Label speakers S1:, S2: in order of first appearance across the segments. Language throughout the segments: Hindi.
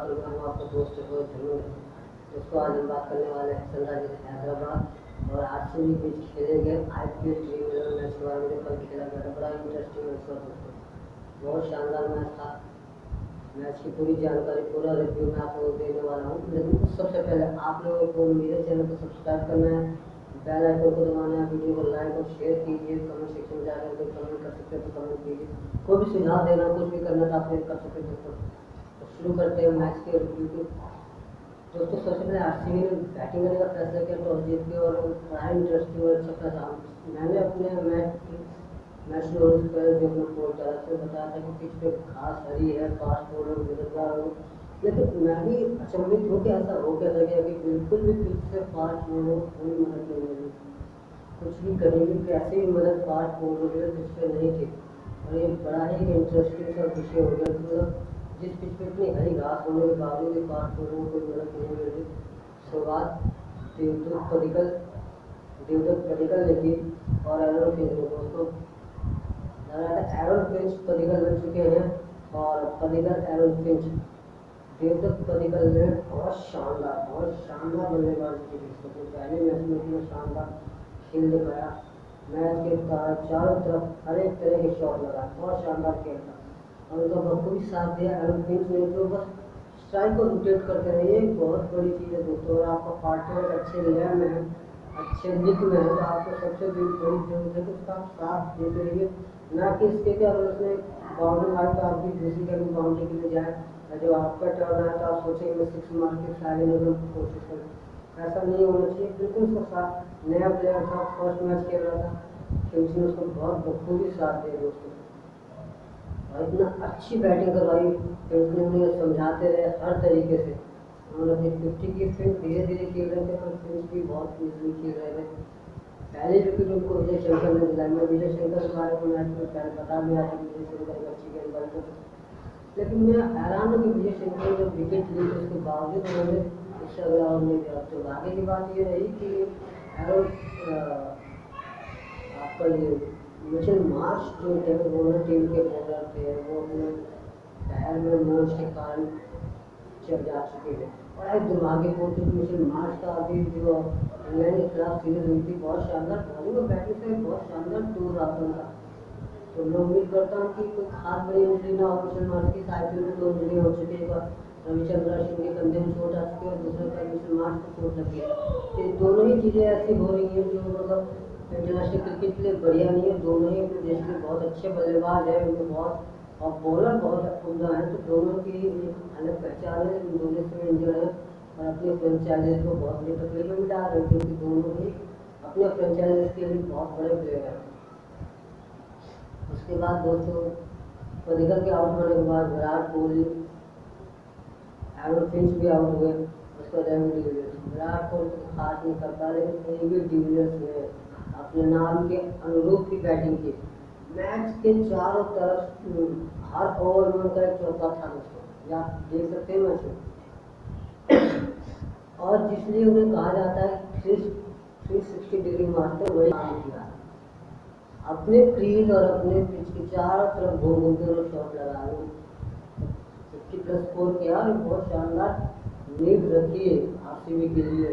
S1: बात होगी। हम आपका दोस्त रोहित धर्मेंद्र, दोस्तों आज हम बात करने वाले हैं सनराइजर्स हैदराबाद और आरसीबी के बीच खेले गए आईपीएल ड्रीम 11 मैच के बारे में जो कल खेला गया था। बड़ा इंटरेस्टिंग मैच था दोस्तों, बहुत शानदार मैच था। मैच की पूरी जानकारी, पूरा रिव्यू मैं आप लोगों को देने वाला हूँ। लेकिन सबसे पहले आप लोगों को मेरे चैनल को सब्सक्राइब करना है, बेल आइकन को दबाना है, वीडियो को लाइक और शेयर कीजिए। कमेंट सेक्शन में जाकर कोई कमेंट कर सकते हैं तो कमेंट कीजिए। कोई भी सुझाव देना, कुछ भी करना तो आप कर सकते हैं दोस्तों। तो शुरू करते हैं मैच के रिव्यू को। दोस्तों सबसे पहले आरसीबी ने बैटिंग करने का फैसला किया टॉस जीत के, और बड़ा इंटरेस्टिंग और अच्छा था। मैंने अपने मैच नोट्स पर जो अपना पोल डाला था बताया था कि पिच पे घास हरी है, फास्ट बॉलर बेरोजगार हो। लेकिन मैं भी अचंभित हूँ कि ऐसा हो क्या था कि बिल्कुल भी पिच से फास्ट बॉलर कोई मदद नहीं मिली। कुछ भी कहीं भी कैसे भी मदद फास्ट बॉलर के पिच पे नहीं थी। और ये बड़ा ही इंटरेस्टिंग सा विषय हो गया। मतलब जिस पिच पे इतनी हरी घास होने के बावजूद भी फास्ट बॉलर को कोई मदद नहीं मिल रही। शुरुआत देवदत्त पडिक्कल ने की और एरन फिंच ने। दोस्तों एरन फिंच पडिक्कल बन चुके हैं और पडिक्कल एरन फिंच। देवदत्त पडिक्कल ने बहुत शानदार बल्लेबाजी की दोस्तों। पहले मैच में इतना शानदार खेल दिखाया, मैच के चारों तरफ हर एक तरह के शॉट लगा, बहुत शानदार खेल था। और उनका बखूबी साथ दिया एरन फिंच ने, तो बस स्ट्राइक को रोटेट करते रहे। ये बहुत बड़ी चीज़ है दोस्तों। अगर आपका पार्टनर अच्छे लेयर में है, अच्छे लिक में है, तो आपको सबसे बड़ी जरूरत है कि उसका आप साथ देते रहिए, ना कि इसके कि अगर उसने बाउंड्री मारी तो आपकी दूसरी का भी बाउंड्री के लिए जाए, जो आपका टर्न आया तो आप सोचेंगे मैं 6 मार के सारे लोगों की कोशिश करें। ऐसा नहीं होना चाहिए। बिल्कुल उसका साथ, नया प्लेयर था, फर्स्ट मैच खेल रहा था, फिंच ने उसको बहुत बखूबी साथ दिया दोस्तों। और इतना अच्छी बैटिंग करवाई फिंच ने, उन्हें समझाते रहे हर तरीके से। उन्होंने अपनी 50 की फिंच धीरे धीरे खेल रहे थे, पर फिंच भी बहुत ईजली खेल रहे थे। पहले विकेट उनको विजय शंकर ने दिलाई। मैं विजय शंकर के बारे में मैच में पहले बता दिया था कि विजय शंकर एक अच्छी गेंदबाज है। लेकिन मैं हैरान हूँ कि विजय शंकर ने जब विकेट ली तो उसके बावजूद उन्होंने इससे अगला और नहीं दिया। तो आगे की बात ये रही कि आपका ये मिचेल मार्श जो दोनों टीम के बॉलर थे, वो अपने पैर में मोच के कारण चल जा चुके हैं। बड़ा एक दुर्भाग्यपूर्ण थी मिचेल मार्श का। अभी जो इंग्लैंड के खिलाफ सीरीज हुई थी, बहुत शानदार बॉलिंग और बैटिंग से बहुत शानदार टूर रहा था उनका। तो मैं उम्मीद करता हूँ कि कोई खास बड़ी इंजरी ना हो मिचेल मार्श की। आईपीएल में 2 इंजरी हो चुकी है, रविचंद्र अश्विन के कंधे में चोट आ चुकी है और दूसरे पर मिचेल मार्श को चोट लगी है। ये दोनों ही चीज़ें ऐसी हो रही हैं जो मतलब इंटरनेशनल क्रिकेट के लिए बढ़िया नहीं है। दोनों ही अपने देश के बहुत अच्छे बल्लेबाज हैं, उनमें बहुत और बॉलर बहुत उम्दा है। तो दोनों की एक अलग पहचान है, लेकिन दोनों से इंजर्ड है और अपने फ्रेंचाइजीज को बहुत बड़ी तकलीफ में डाल रहे हैं, क्योंकि दोनों ही अपने फ्रेंचाइजीज के लिए बहुत बड़े प्लेयर हैं। उसके बाद दोस्तों पडिक्कल के आउट होने के बाद विराट कोहली, एरन फिंच भी आउट हुए। उसके बाद एबी डिविलियर्स। विराट कोहली तो खास नहीं करता, लेकिन एबी डिविलियर्स ने अपने नाम के अनुरूप की बैटिंग की। मैच के चारों तरफ हर ओवर में उनका एक चौका था दोस्तों, आप देख सकते हैं मैच में। और जिसलिए उन्हें कहा जाता है 360 डिग्री मारते वही काम किया। अपने क्रीज और अपने पिच के चारों तरफ घूम घूम के उन्होंने शॉट लगा 50+ स्कोर किया और बहुत शानदार नींव रखी है आरसीबी के लिए।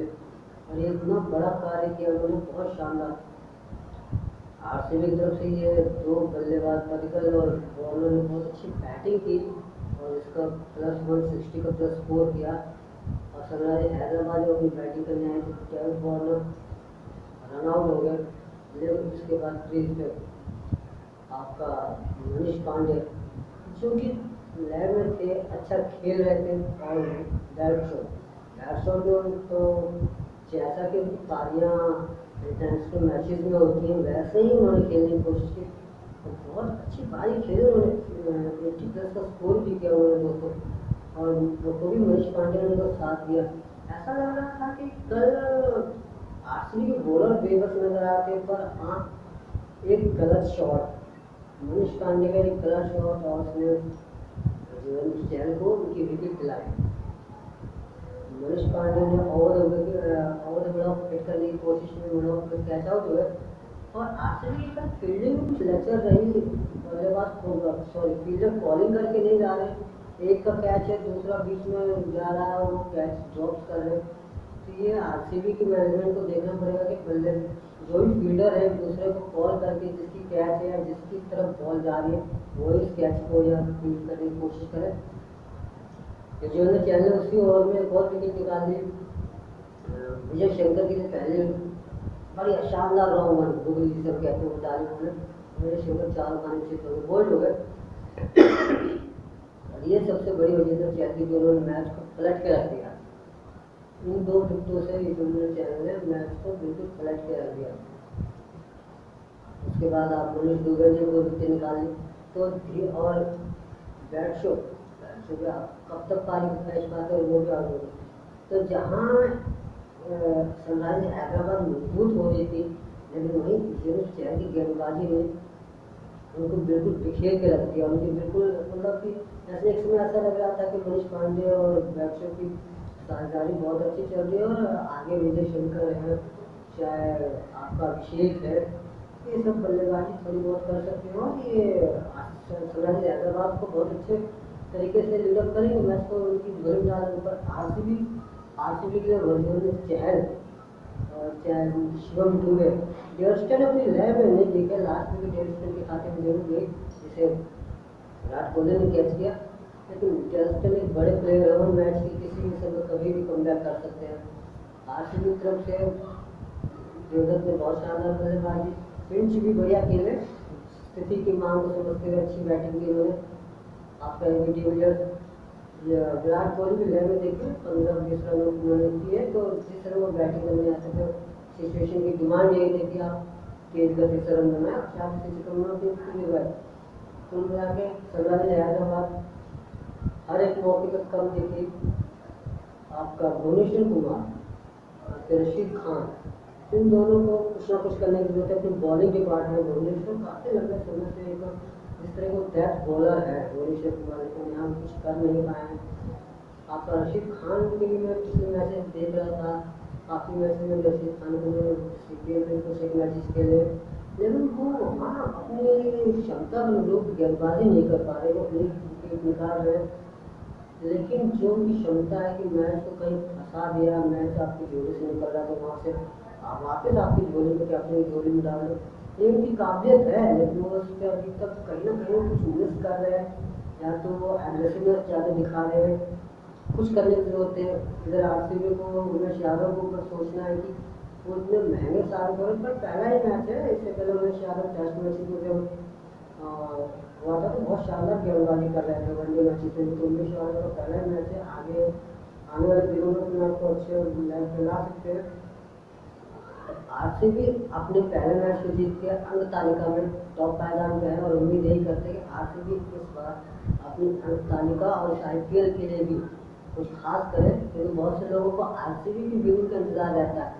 S1: और ये इतना बड़ा कार्य किया उन्होंने, बहुत शानदार। आरसीबी की तरफ से ये 2 बल्लेबाज पडिक्कल और वॉर्नर ने बहुत अच्छी बैटिंग की और इसका +160 का प्लस स्कोर किया। और सनराइजर्स हैदराबाद जो अपनी बैटिंग करने आए थे, डेविड वॉर्नर रन आउट हो गए। लेकिन उसके बाद क्रीज पे आपका मनीष पांडे जो कि लय में थे, अच्छा खेल रहे थे। और बैट्समैन में तो जैसा कि उनकी पारियाँ इंटरनेशनल मैचेस में होती हैं वैसे ही उन्होंने खेलने की कोशिश की और बहुत अच्छी पारी खेली उन्होंने। 80+ का स्कोर भी किया उन्होंने दोस्तों। और वो भी मनीष पांडे ने उनको साथ दिया। ऐसा लग रहा था कि कल आरसीबी के बॉलर बेबस नजर आते, पर हाँ एक गलत शॉट, मनीष पांडे का एक गलत शॉट और उसने जुवेल चहल को उनकी विकेट दिलाई। मनीष पांडे ने ओवर द ब्लॉक हिट करने की कोशिश में मिडऑफ में कैच आउट हुए। और आरसीबी की फील्डिंग में कुछ लचर रही, बल्लेबाज फील्डर बॉलिंग करके नहीं जा रहे, एक का कैच है, दूसरा बीच में जा रहा है और वो कैच ड्रॉप कर रहे हैं। तो ये आरसीबी की मैनेजमेंट को देखना पड़ेगा कि बल्ले जो भी फील्डर है दूसरे को कॉल करके जिसकी कैच है या जिसकी तरफ बॉल जा रही है वो इस कैच को या फील्ड करने की कोशिश करे। जिन्होंने चैनल उसी ओवर में एक और विकेट निकाल दी विजय शंकर की पहले बड़ी शानदार रॉन्ग वन गुगली जिसे कहते हैं डाली उन्होंने विजय शंकर 4 खाने से तो बोल्ड हो गए। और ये सबसे बड़ी वजह थी चेल्सी की, उन्होंने मैच को पलट के रख दिया। इन 2 विकेटों से इन्होंने चैनल ने मैच को बिल्कुल पलट के रख दिया। उसके बाद आप मनीष दुबे ने 2 विकेट निकाल ली तो और बैट शो पे आप कब तक पारी मैच पाते हैं वो भी आउट हो गए। तो जहाँ सनराइज हैदराबाद मजबूत हो रही थी लेकिन वहीं यूनुस चहल की गेंदबाजी ने उनको बिल्कुल बिखेर के रख दिया। उनकी बिल्कुल मतलब कि ऐसे एक समय ऐसा लग रहा था कि मनीष पांडे और बैट्समैन की साझेदारी बहुत अच्छी चल रही है और आगे विजय शंकर है चाहे आपका अभिषेक है ये सब बल्लेबाजी थोड़ी बहुत कर सकते हो। ये सनराइज हैदराबाद को बहुत अच्छे तरीके से लीडअप करेंगे मैच को उनकी झोली में डालने पर। आरसीबी के वर्जन चहल और चाहे शिवम दुबे डेयरस्टन अपनी लय में नहीं देखे। लास्ट में भी डेयरस्टन के खाते में जरूर गई जिसे विराट कोहली ने कैच किया लेकिन डेयरस्टन एक बड़े प्लेयर है और मैच के किसी भी समय कभी भी कमबैक कर सकते हैं। आरसीबी की तरफ से देवदत्त ने बहुत शानदार बल्लेबाजी पिंच भी बढ़िया खेले स्थिति की मांग को समझते हुए अच्छी बैटिंग की उन्होंने। आपका एबी डिविलियर्स विराट कोहली भी लय में देखिए 15-20 रन उन्होंने किए तो जिस तरह वो बैटिंग करने आते थे सिचुएशन की डिमांड यही थी कि आप तेज गति से रन बनाए 40 से कम न गए। कुल मिला के सनराइज हैदराबाद हर एक मौके पर कम देखी। आपका भुवनेश्वर कुमार और रशीद खान इन दोनों को कुछ ना कुछ करने की जरूरत है। अपनी बॉलिंग डिपार्टमेंट भुवनेश्वर काफ़ी लंबे समय से एक जिस तरह को डेथ बॉलर है भुवनेश्वर कुमार लेकिन यहाँ कुछ कर नहीं पाए हैं। आपका रशीद खान के भी मैं पिछले मैचेस देख रहा था काफ़ी मैचेस में रशीद खान को सीपीएल में कुछ एक मैचेस खेले लेकिन वो वहाँ अपनी क्षमता के अनुरूप गेंदबाजी नहीं कर पा रहे। वो अपनी विकेट निकाल रहे हैं लेकिन जो उनकी क्षमता है कि मैच को कहीं फंसा दिया मैच आपकी झोली से निकल रहा तो वहाँ से वापस आपकी झोली में कैप्टन की झोली में डाल दो। ये उनकी काबिलियत है लेकिन वो उस पर अभी तक कहीं ना कहीं कुछ मिस कर रहे हैं या तो वो एग्रेसिवनेस ज़्यादा दिखा रहे हैं। कुछ करने की जरूरत है। इधर आरसीबी को उमेश यादव को ऊपर सोचना है कि वो इतने महंगे साल पर पहला ही मैच है। इससे पहले उमेश यादव टेस्ट मैच में जब हुआ था तो बहुत शानदार गेंदबाजी कर रहे थे वनडे मैचेस में। तो उमेश यादव का पहला ही मैच है। आगे आने वाले दिनों में अपने आपको अच्छे लाइफ में ला सकते हैं। आरसीबी अपने पहले मैच को जीत के अंक तालिका में टॉप पायदान पे है और उम्मीद यही करते हैं कि आरसीबी इस बार अपनी अंक तालिका और इस आईपीएल के लिए भी कुछ खास करे क्योंकि बहुत से लोगों को आरसीबी की विनिंग का इंतजार रहता है।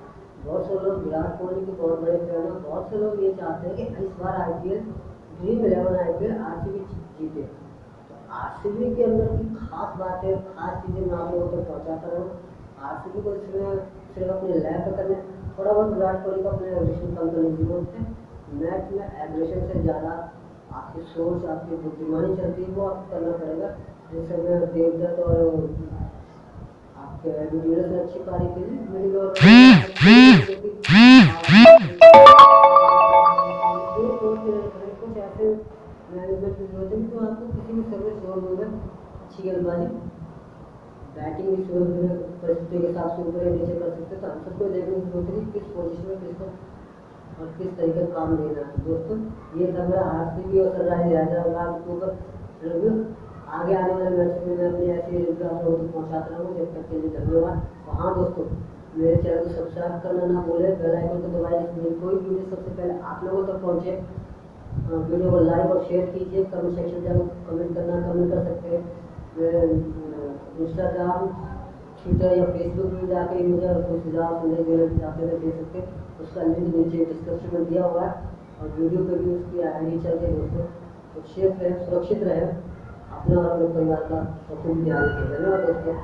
S1: बहुत से लोग विराट कोहली के बहुत बड़े फैन हैं। बहुत से लोग ये चाहते हैं कि इस बार आईपीएल ड्रीम 11 आईपीएल आरसीबी जीते। तो आरसीबी के अंदर की खास बातें खास चीज़ें मैं आप लोगों तक पहुँचाता रहूँ। आरसीबी को इसमें सिर्फ अपने लय पे करने थोड़ा बहुत विराट कोहली का अपने एग्रेशन कम करने की जरूरत है। मैच में एग्रेशन से ज़्यादा आपकी सोच आपकी बुद्धिमानी चलती है वो आपको करना पड़ेगा। जैसे मैं देवदत्त और आपके डिविलियर्स ने अच्छी पारी खेली मिडिल ओवर कुछ ऐसे मैनेजमेंट की जरूरत है तो आपको किसी भी सर्विस जोड़ दोगे अच्छी गेंदबाजी बैटिंग भी शुरू परिस्थितियों के हिसाब से ऊपर नीचे कर सकते हैं। तो हम सबको देखने की जरूरत है कि किस पोजीशन में किसको और किस तरीके का काम लेना है। दोस्तों ये था मेरा आरसीबी और सनराइज हैदराबाद के ऊपर रिव्यू। आगे आने वाले मैच में मैं अपनी ऐसी रिव्यू आप लोगों तक पहुँचाता रहूँगा। जब तक के लिए धन्यवाद। और हाँ दोस्तों मेरे चैनल को सब्सक्राइब करना ना भूलें बेल आइकन को दबाइए जिसमें कोई वीडियो सबसे पहले आप लोगों तक पहुँचे। वीडियो को लाइक और शेयर कीजिए। कमेंट सेक्शन में कमेंट करना कमेंट कर सकते हैं। इंस्टाग्राम ट्विटर या फेसबुक में जाके मुझे कोई सुझाव संदेश देना चाहते हैं दे सकते हैं। उसका लिंक नीचे डिस्क्रिप्शन में दिया हुआ है और वीडियो पे भी उसकी आईडी चल रही है। दोस्तों तो सेफ रहें सुरक्षित रहें अपना और अपने परिवार का खूब ध्यान रखें। धन्यवाद दोस्तों।